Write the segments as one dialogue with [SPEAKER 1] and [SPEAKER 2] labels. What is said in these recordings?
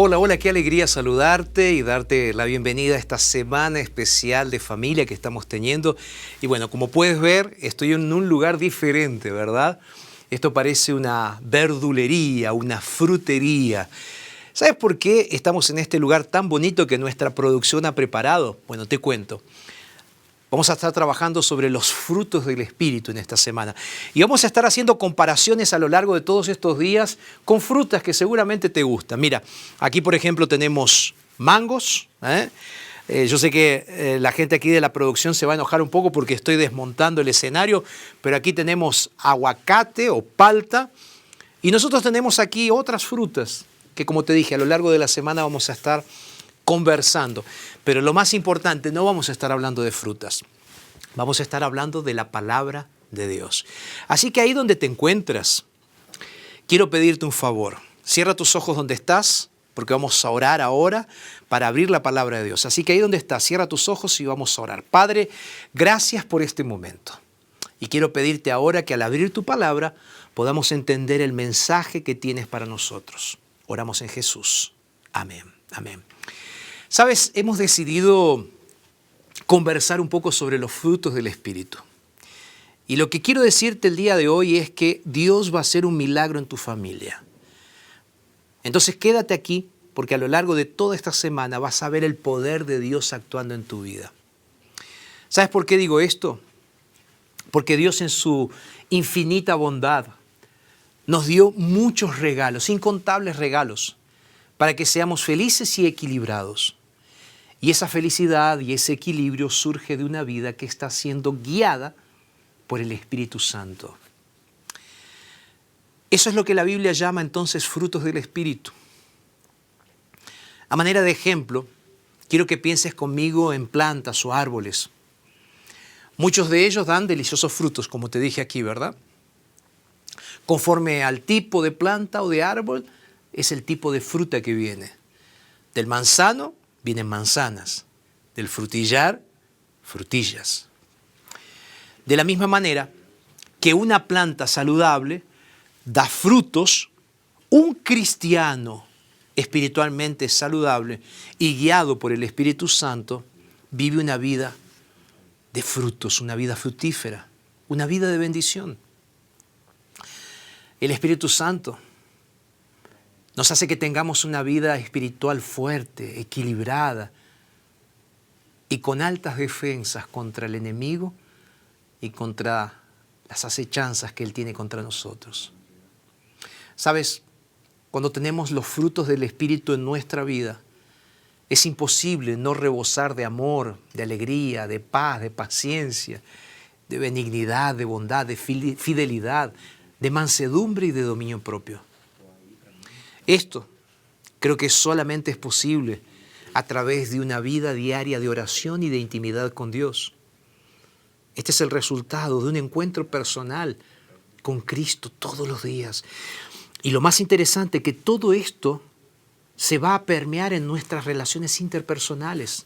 [SPEAKER 1] Hola, hola, qué alegría saludarte y darte la bienvenida a esta semana especial de familia que estamos teniendo. Y bueno, como puedes ver, estoy en un lugar diferente, ¿verdad? Esto parece una verdulería, una frutería. ¿Sabes por qué estamos en este lugar tan bonito que nuestra producción ha preparado? Bueno, te cuento. Vamos a estar trabajando sobre los frutos del Espíritu en esta semana. Y vamos a estar haciendo comparaciones a lo largo de todos estos días con frutas que seguramente te gustan. Mira, aquí por ejemplo tenemos mangos. Yo sé que la gente aquí de la producción se va a enojar un poco porque estoy desmontando el escenario, pero aquí tenemos aguacate o palta. Y nosotros tenemos aquí otras frutas que, como te dije, a lo largo de la semana vamos a estar conversando. Pero lo más importante, no vamos a estar hablando de frutas. Vamos a estar hablando de la palabra de Dios. Así que ahí donde te encuentras, quiero pedirte un favor. Cierra tus ojos donde estás, porque vamos a orar ahora para abrir la palabra de Dios. Así que ahí donde estás, cierra tus ojos y vamos a orar. Padre, gracias por este momento. Y quiero pedirte ahora que al abrir tu palabra podamos entender el mensaje que tienes para nosotros. Oramos en Jesús. Amén. Amén. Sabes, hemos decidido conversar un poco sobre los frutos del Espíritu. Y lo que quiero decirte el día de hoy es que Dios va a hacer un milagro en tu familia. Entonces quédate aquí, porque a lo largo de toda esta semana vas a ver el poder de Dios actuando en tu vida. ¿Sabes por qué digo esto? Porque Dios en su infinita bondad nos dio muchos regalos, incontables regalos, para que seamos felices y equilibrados. Y esa felicidad y ese equilibrio surge de una vida que está siendo guiada por el Espíritu Santo. Eso es lo que la Biblia llama entonces frutos del Espíritu. A manera de ejemplo, quiero que pienses conmigo en plantas o árboles. Muchos de ellos dan deliciosos frutos, como te dije aquí, ¿verdad? Conforme al tipo de planta o de árbol, es el tipo de fruta que viene. Del manzano vienen manzanas, del frutillar, frutillas. De la misma manera que una planta saludable da frutos, un cristiano espiritualmente saludable y guiado por el Espíritu Santo vive una vida de frutos, una vida fructífera, una vida de bendición. El Espíritu Santo nos hace que tengamos una vida espiritual fuerte, equilibrada y con altas defensas contra el enemigo y contra las acechanzas que él tiene contra nosotros. ¿Sabes? Cuando tenemos los frutos del Espíritu en nuestra vida, es imposible no rebosar de amor, de alegría, de paz, de paciencia, de benignidad, de bondad, de fidelidad, de mansedumbre y de dominio propio. Esto creo que solamente es posible a través de una vida diaria de oración y de intimidad con Dios. Este es el resultado de un encuentro personal con Cristo todos los días. Y lo más interesante es que todo esto se va a permear en nuestras relaciones interpersonales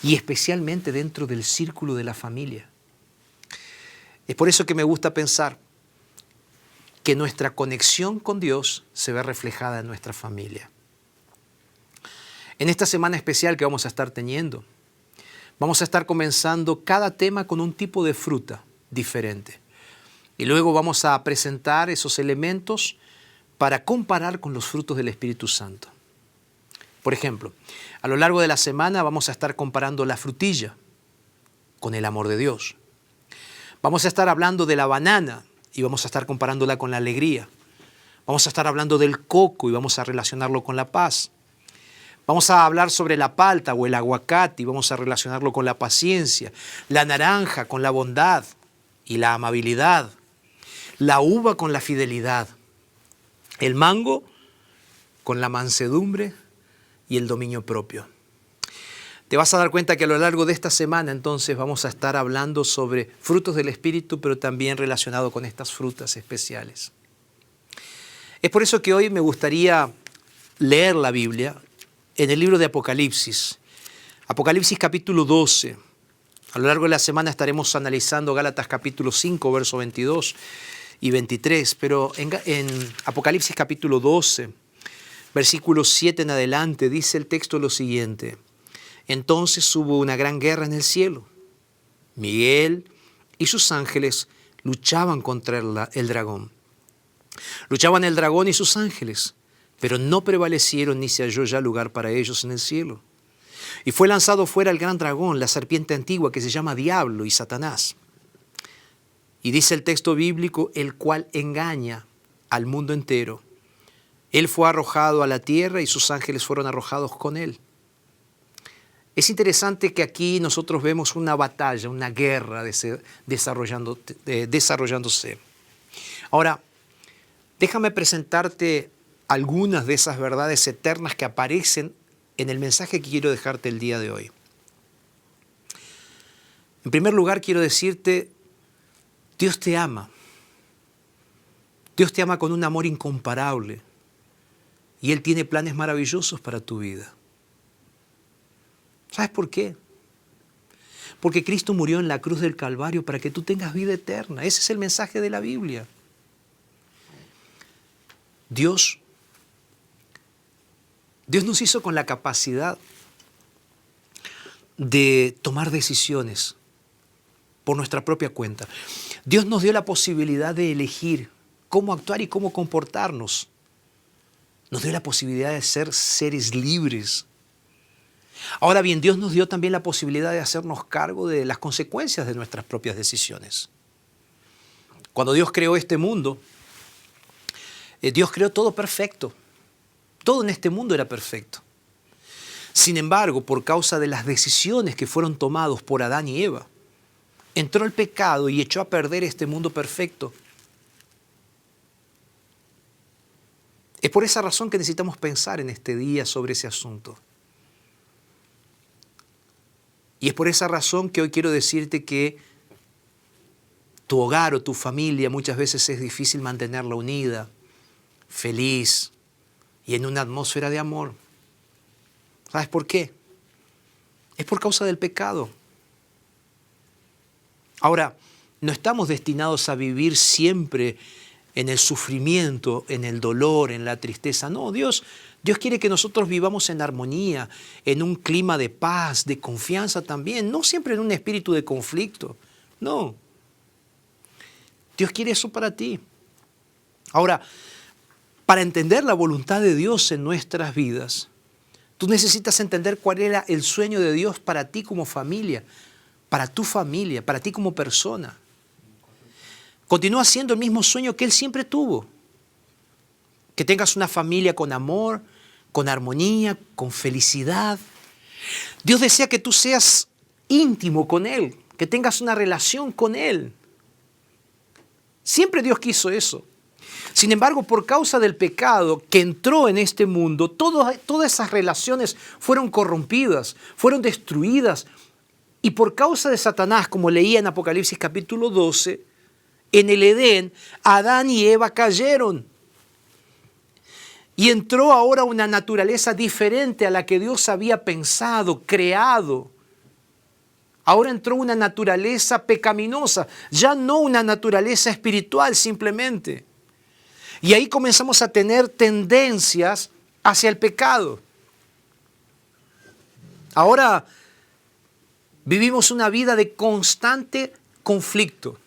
[SPEAKER 1] y especialmente dentro del círculo de la familia. Es por eso que me gusta pensar que nuestra conexión con Dios se ve reflejada en nuestra familia. En esta semana especial que vamos a estar teniendo, vamos a estar comenzando cada tema con un tipo de fruta diferente. Y luego vamos a presentar esos elementos para comparar con los frutos del Espíritu Santo. Por ejemplo, a lo largo de la semana vamos a estar comparando la frutilla con el amor de Dios. Vamos a estar hablando de la banana y vamos a estar comparándola con la alegría. Vamos a estar hablando del coco y vamos a relacionarlo con la paz. Vamos a hablar sobre la palta o el aguacate y vamos a relacionarlo con la paciencia. La naranja con la bondad y la amabilidad. La uva con la fidelidad. El mango con la mansedumbre y el dominio propio. Te vas a dar cuenta que a lo largo de esta semana entonces vamos a estar hablando sobre frutos del Espíritu, pero también relacionado con estas frutas especiales. Es por eso que hoy me gustaría leer la Biblia en el libro de Apocalipsis. Apocalipsis capítulo 12. A lo largo de la semana estaremos analizando Gálatas capítulo 5, verso 22 y 23, pero en Apocalipsis capítulo 12 Versículo 7 en adelante dice el texto lo siguiente. Entonces hubo una gran guerra en el cielo. Miguel y sus ángeles luchaban contra el dragón. Luchaban el dragón y sus ángeles, pero no prevalecieron ni se halló ya lugar para ellos en el cielo. Y fue lanzado fuera el gran dragón, la serpiente antigua que se llama Diablo y Satanás. Y dice el texto bíblico, el cual engaña al mundo entero. Él fue arrojado a la tierra y sus ángeles fueron arrojados con él. Es interesante que aquí nosotros vemos una batalla, una guerra desarrollándose. Ahora, déjame presentarte algunas de esas verdades eternas que aparecen en el mensaje que quiero dejarte el día de hoy. En primer lugar, quiero decirte, Dios te ama. Dios te ama con un amor incomparable y Él tiene planes maravillosos para tu vida. ¿Sabes por qué? Porque Cristo murió en la cruz del Calvario para que tú tengas vida eterna. Ese es el mensaje de la Biblia. Dios nos hizo con la capacidad de tomar decisiones por nuestra propia cuenta. Dios nos dio la posibilidad de elegir cómo actuar y cómo comportarnos. Nos dio la posibilidad de ser seres libres. Ahora bien, Dios nos dio también la posibilidad de hacernos cargo de las consecuencias de nuestras propias decisiones. Cuando Dios creó este mundo, Dios creó todo perfecto. Todo en este mundo era perfecto. Sin embargo, por causa de las decisiones que fueron tomadas por Adán y Eva, entró el pecado y echó a perder este mundo perfecto. Es por esa razón que necesitamos pensar en este día sobre ese asunto. Y es por esa razón que hoy quiero decirte que tu hogar o tu familia muchas veces es difícil mantenerla unida, feliz y en una atmósfera de amor. ¿Sabes por qué? Es por causa del pecado. Ahora, no estamos destinados a vivir siempre en el sufrimiento, en el dolor, en la tristeza. No, Dios quiere que nosotros vivamos en armonía, en un clima de paz, de confianza también, no siempre en un espíritu de conflicto. No. Dios quiere eso para ti. Ahora, para entender la voluntad de Dios en nuestras vidas, tú necesitas entender cuál era el sueño de Dios para ti como familia, para tu familia, para ti como persona. Continúa siendo el mismo sueño que Él siempre tuvo. Que tengas una familia con amor, con armonía, con felicidad. Dios desea que tú seas íntimo con Él, que tengas una relación con Él. Siempre Dios quiso eso. Sin embargo, por causa del pecado que entró en este mundo, todas esas relaciones fueron corrompidas, fueron destruidas. Y por causa de Satanás, como leía en Apocalipsis capítulo 12, en el Edén, Adán y Eva cayeron. Y entró ahora una naturaleza diferente a la que Dios había pensado, creado. Ahora entró una naturaleza pecaminosa, ya no una naturaleza espiritual simplemente. Y ahí comenzamos a tener tendencias hacia el pecado. Ahora vivimos una vida de constante conflicto.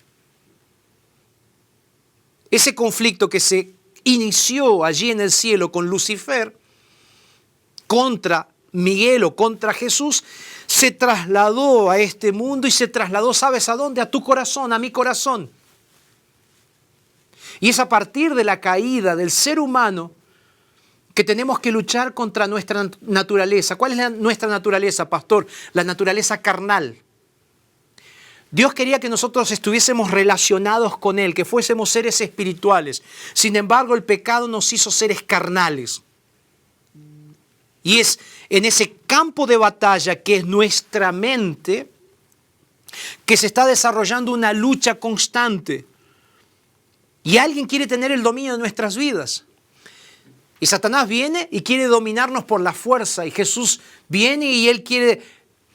[SPEAKER 1] Ese conflicto que se inició allí en el cielo con Lucifer contra Miguel o contra Jesús, se trasladó a este mundo y se trasladó, ¿sabes a dónde? A tu corazón, a mi corazón. Y es a partir de la caída del ser humano que tenemos que luchar contra nuestra naturaleza. ¿Cuál es nuestra naturaleza, pastor? La naturaleza carnal. Dios quería que nosotros estuviésemos relacionados con Él, que fuésemos seres espirituales. Sin embargo, el pecado nos hizo seres carnales. Y es en ese campo de batalla que es nuestra mente que se está desarrollando una lucha constante. Y alguien quiere tener el dominio de nuestras vidas. Y Satanás viene y quiere dominarnos por la fuerza. Y Jesús viene y Él quiere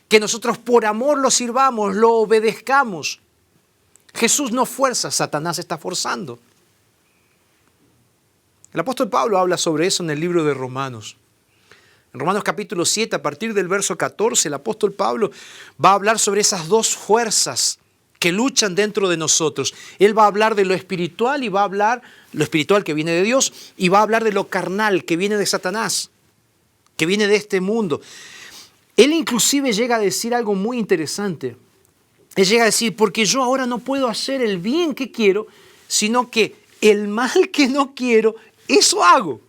[SPEAKER 1] que nosotros por amor lo sirvamos, lo obedezcamos. Jesús no fuerza, Satanás está forzando. El apóstol Pablo habla sobre eso en el libro de Romanos. En Romanos capítulo 7, a partir del verso 14, el apóstol Pablo va a hablar sobre esas dos fuerzas que luchan dentro de nosotros. Él va a hablar de lo espiritual y va a hablar, lo espiritual que viene de Dios, y va a hablar de lo carnal que viene de Satanás, que viene de este mundo. Él inclusive llega a decir algo muy interesante. Él llega a decir, porque yo ahora no puedo hacer el bien que quiero, sino que el mal que no quiero, eso hago.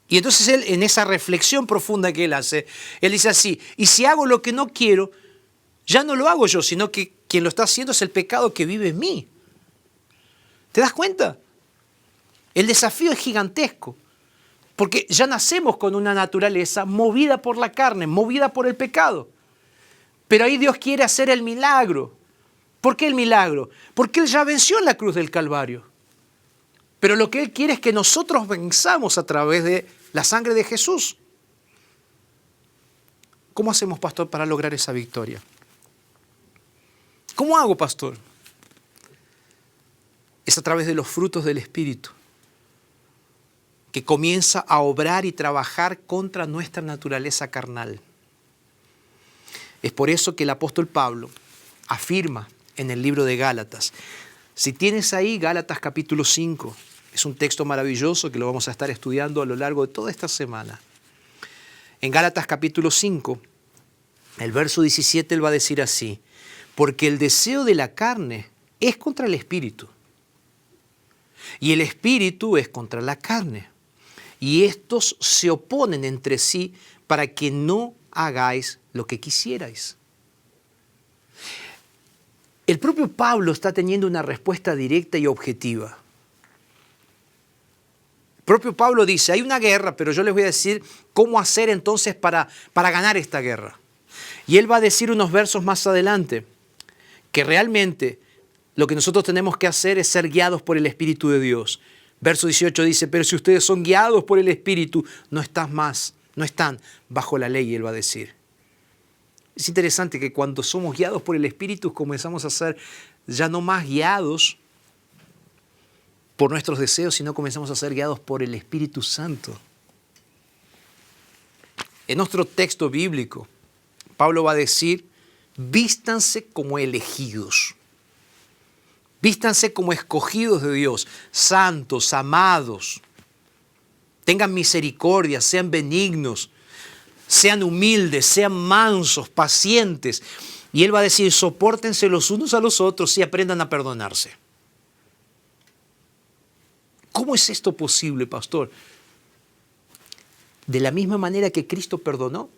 [SPEAKER 1] Y entonces él, en esa reflexión profunda que él hace, él dice así, y si hago lo que no quiero, ya no lo hago yo, sino que quien lo está haciendo es el pecado que vive en mí. ¿Te das cuenta? El desafío es gigantesco, porque ya nacemos con una naturaleza movida por la carne, movida por el pecado. Pero ahí Dios quiere hacer el milagro. ¿Por qué el milagro? Porque Él ya venció en la cruz del Calvario. Pero lo que Él quiere es que nosotros venzamos a través de la sangre de Jesús. ¿Cómo hacemos, pastor, para lograr esa victoria? ¿Cómo hago, pastor? Es a través de los frutos del Espíritu, que comienza a obrar y trabajar contra nuestra naturaleza carnal. Es por eso que el apóstol Pablo afirma en el libro de Gálatas. Si tienes ahí Gálatas capítulo 5, es un texto maravilloso que lo vamos a estar estudiando a lo largo de toda esta semana. En Gálatas capítulo 5, el verso 17, él va a decir así, porque el deseo de la carne es contra el espíritu, y el espíritu es contra la carne, y estos se oponen entre sí para que no hagáis lo que quisierais. El propio Pablo está teniendo una respuesta directa y objetiva. El propio Pablo dice, hay una guerra, pero yo les voy a decir cómo hacer entonces para ganar esta guerra. Y él va a decir unos versos más adelante que realmente lo que nosotros tenemos que hacer es ser guiados por el Espíritu de Dios. Verso 18 dice, pero si ustedes son guiados por el Espíritu, no están bajo la ley, él va a decir. Es interesante que cuando somos guiados por el Espíritu comenzamos a ser ya no más guiados por nuestros deseos, sino comenzamos a ser guiados por el Espíritu Santo. En nuestro texto bíblico, Pablo va a decir, vístanse como elegidos, vístanse como escogidos de Dios, santos, amados, tengan misericordia, sean benignos, sean humildes, sean mansos, pacientes. Y él va a decir, sopórtense los unos a los otros y aprendan a perdonarse. ¿Cómo es esto posible, pastor? De la misma manera que Cristo perdonó,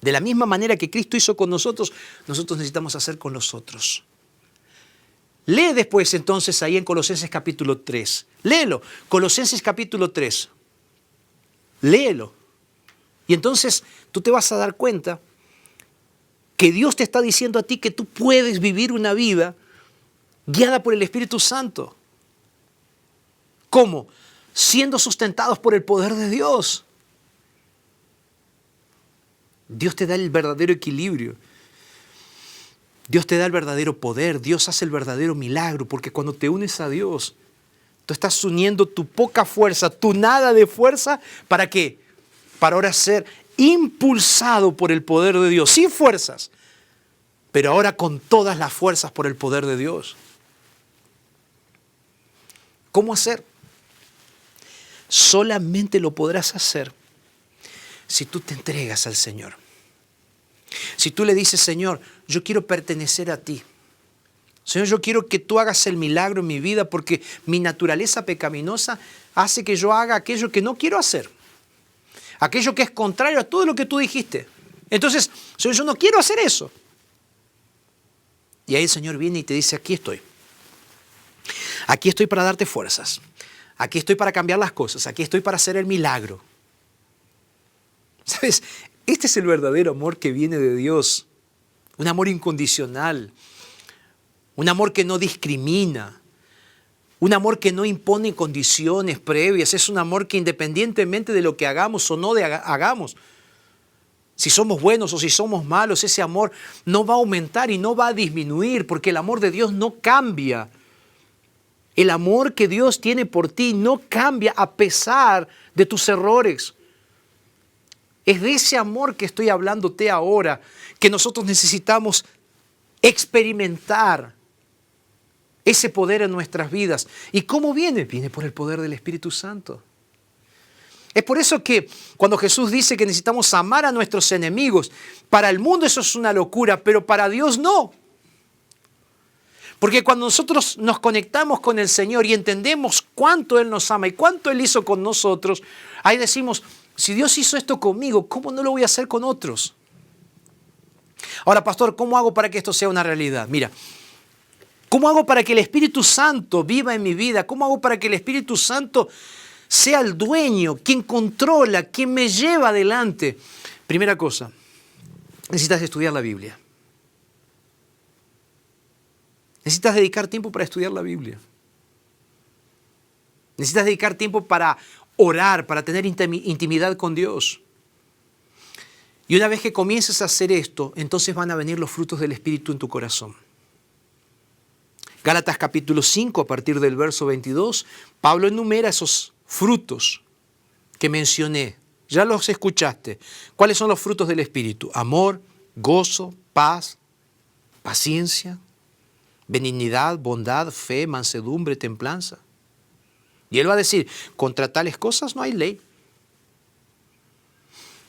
[SPEAKER 1] de la misma manera que Cristo hizo con nosotros, nosotros necesitamos hacer con los otros. Lee después entonces ahí en Colosenses capítulo 3. Léelo, Colosenses capítulo 3. Léelo. Y entonces tú te vas a dar cuenta que Dios te está diciendo a ti que tú puedes vivir una vida guiada por el Espíritu Santo. ¿Cómo? Siendo sustentados por el poder de Dios. Dios te da el verdadero equilibrio. Dios te da el verdadero poder. Dios hace el verdadero milagro. Porque cuando te unes a Dios, tú estás uniendo tu poca fuerza, tu nada de fuerza. ¿Para qué? Para ahora ser impulsado por el poder de Dios. Sin fuerzas. Pero ahora con todas las fuerzas por el poder de Dios. ¿Cómo hacer? Solamente lo podrás hacer si tú te entregas al Señor. Si tú le dices, Señor, yo quiero pertenecer a ti. Señor, yo quiero que tú hagas el milagro en mi vida porque mi naturaleza pecaminosa hace que yo haga aquello que no quiero hacer. Aquello que es contrario a todo lo que tú dijiste. Entonces, Señor, yo no quiero hacer eso. Y ahí el Señor viene y te dice, aquí estoy. Aquí estoy para darte fuerzas. Aquí estoy para cambiar las cosas. Aquí estoy para hacer el milagro. ¿Sabes? Este es el verdadero amor que viene de Dios. Un amor incondicional. Un amor que no discrimina. Un amor que no impone condiciones previas. Es un amor que independientemente de lo que hagamos o no hagamos, si somos buenos o si somos malos, ese amor no va a aumentar y no va a disminuir porque el amor de Dios no cambia. El amor que Dios tiene por ti no cambia a pesar de tus errores. Es de ese amor que estoy hablándote ahora, que nosotros necesitamos experimentar ese poder en nuestras vidas. ¿Y cómo viene? Viene por el poder del Espíritu Santo. Es por eso que cuando Jesús dice que necesitamos amar a nuestros enemigos, para el mundo eso es una locura, pero para Dios no. Porque cuando nosotros nos conectamos con el Señor y entendemos cuánto Él nos ama y cuánto Él hizo con nosotros, ahí decimos, si Dios hizo esto conmigo, ¿cómo no lo voy a hacer con otros? Ahora, pastor, ¿cómo hago para que esto sea una realidad? Mira, ¿cómo hago para que el Espíritu Santo viva en mi vida? ¿Cómo hago para que el Espíritu Santo sea el dueño, quien controla, quien me lleva adelante? Primera cosa, necesitas estudiar la Biblia. Necesitas dedicar tiempo para estudiar la Biblia. Necesitas dedicar tiempo para orar, para tener intimidad con Dios. Y una vez que comiences a hacer esto, entonces van a venir los frutos del Espíritu en tu corazón. Gálatas capítulo 5, a partir del verso 22, Pablo enumera esos frutos que mencioné. Ya los escuchaste. ¿Cuáles son los frutos del Espíritu? Amor, gozo, paz, paciencia, benignidad, bondad, fe, mansedumbre, templanza. Y él va a decir, contra tales cosas no hay ley.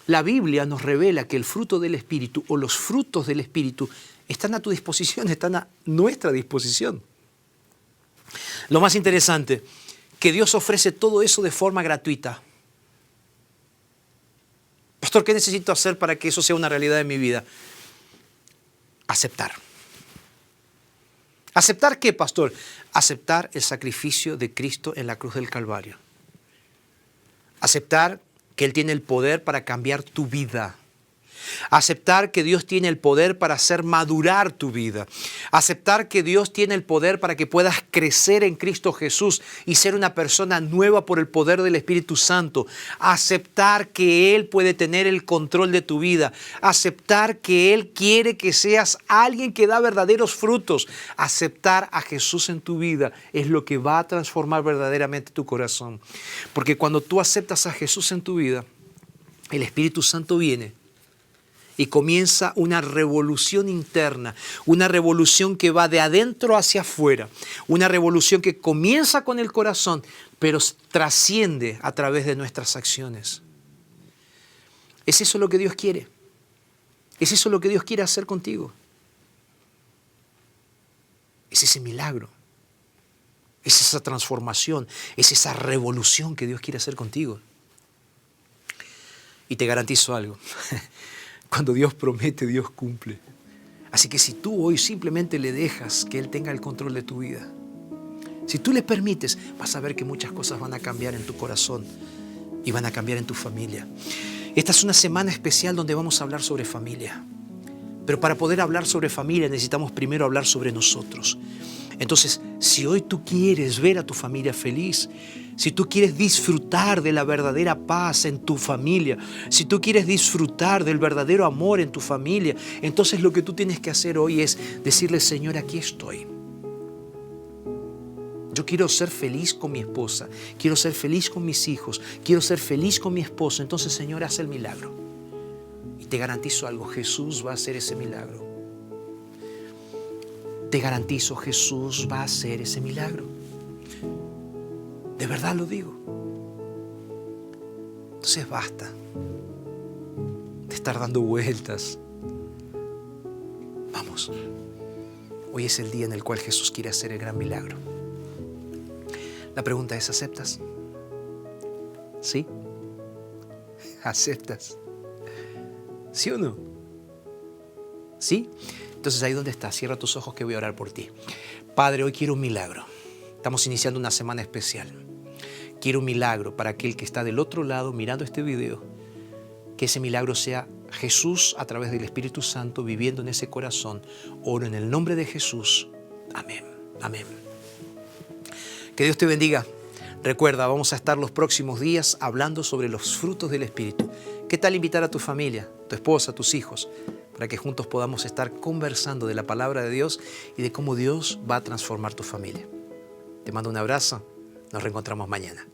[SPEAKER 1] La Biblia nos revela que el fruto del Espíritu o los frutos del Espíritu están a tu disposición, están a nuestra disposición. Lo más interesante, que Dios ofrece todo eso de forma gratuita. Pastor, ¿qué necesito hacer para que eso sea una realidad en mi vida? Aceptar. ¿Aceptar qué, pastor? Aceptar el sacrificio de Cristo en la cruz del Calvario. Aceptar que Él tiene el poder para cambiar tu vida. Aceptar que Dios tiene el poder para hacer madurar tu vida. Aceptar que Dios tiene el poder para que puedas crecer en Cristo Jesús y ser una persona nueva por el poder del Espíritu Santo. Aceptar que Él puede tener el control de tu vida. Aceptar que Él quiere que seas alguien que da verdaderos frutos. Aceptar a Jesús en tu vida es lo que va a transformar verdaderamente tu corazón. Porque cuando tú aceptas a Jesús en tu vida, el Espíritu Santo viene y comienza una revolución interna, una revolución que va de adentro hacia afuera, una revolución que comienza con el corazón, pero trasciende a través de nuestras acciones. ¿Es eso lo que Dios quiere? ¿Es eso lo que Dios quiere hacer contigo? Es ese milagro, es esa transformación, es esa revolución que Dios quiere hacer contigo. Y te garantizo algo. Cuando Dios promete, Dios cumple. Así que si tú hoy simplemente le dejas que Él tenga el control de tu vida, si tú le permites, vas a ver que muchas cosas van a cambiar en tu corazón y van a cambiar en tu familia. Esta es una semana especial donde vamos a hablar sobre familia. Pero para poder hablar sobre familia necesitamos primero hablar sobre nosotros. Entonces, si hoy tú quieres ver a tu familia feliz, si tú quieres disfrutar de la verdadera paz en tu familia, si tú quieres disfrutar del verdadero amor en tu familia, entonces lo que tú tienes que hacer hoy es decirle, Señor, aquí estoy. Yo quiero ser feliz con mi esposa, quiero ser feliz con mis hijos, quiero ser feliz con mi esposo. Entonces, Señor, haz el milagro. Y te garantizo algo, Jesús va a hacer ese milagro. Te garantizo, Jesús va a hacer ese milagro. De verdad lo digo. Entonces basta de estar dando vueltas. Vamos, hoy es el día en el cual Jesús quiere hacer el gran milagro. La pregunta es, ¿aceptas? ¿Sí? ¿Aceptas? ¿Sí o no? ¿Sí? Entonces ahí donde estás, cierra tus ojos que voy a orar por ti. Padre, hoy quiero un milagro. Estamos iniciando una semana especial. Quiero un milagro para aquel que está del otro lado mirando este video. Que ese milagro sea Jesús a través del Espíritu Santo viviendo en ese corazón. Oro en el nombre de Jesús. Amén. Amén. Que Dios te bendiga. Recuerda, vamos a estar los próximos días hablando sobre los frutos del Espíritu. ¿Qué tal invitar a tu familia, tu esposa, tus hijos, para que juntos podamos estar conversando de la palabra de Dios y de cómo Dios va a transformar tu familia? Te mando un abrazo. Nos reencontramos mañana.